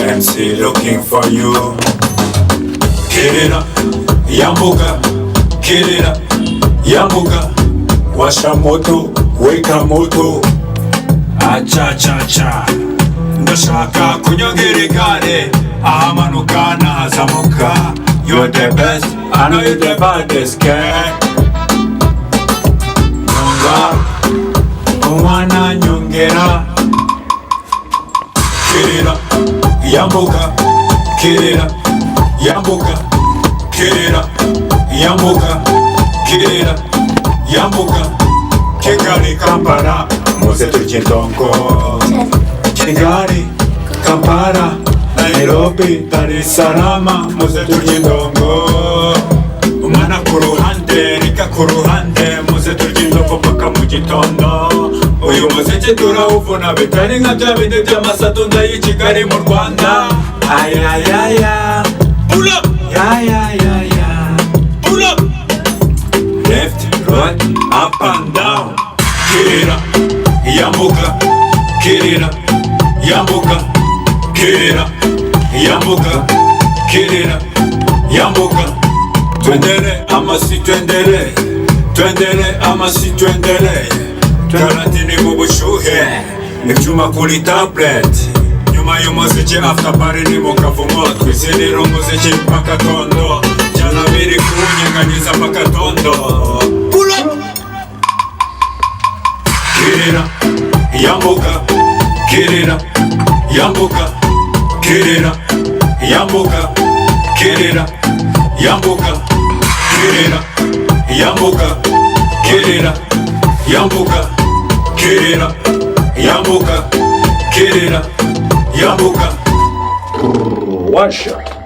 MC looking for you. Kirira, yambuka, kirira, yambuka. Washa moto, weka moto. Acha cha cha, ndashaka kunyongera igare, ahamanuka nahazamuka. You're the best, I know you're the baddest girl. Nyonga, umwana nyongera. Kirira, yambuka, kirira, yambuka, kirira, yambuka, kirira, yambuka. Kigali, Kampala, muze turye ndongo. Kigali, Kampala, Nairobi, Dar es Salaam, muze turye ndongo. Umwana ku ruhande, rika ku ruhande, muze turye ndongo paka mu gitondo. Uyu muziki turawuvuna bitari nka bya bindi by'amasatunda y'i Kigali mu Rwanda. Ayayaya, pull up, yayayaya, pull up, left, right, up and down. Kirira, yambuka, kirira, yambuka, kirira, yambuka, kirira, yambuka. Twendele amasi twendele, twendele amasi twendele. Karantini mu bushuhe, ibyuma kuri tablet. Nyuma y'umuziki after party ni mu kavumo. Twizinira umuziki mpaka tondo, jana biri kunyanganyiza mpaka tondo. Pull up! Kirira, yambuka, kirira, yambuka, kirira, yambuka, kirira, yambuka, kirira, yambuka, kirira, yambuka, kirira, yambuka, kirira, yambuka. One shot.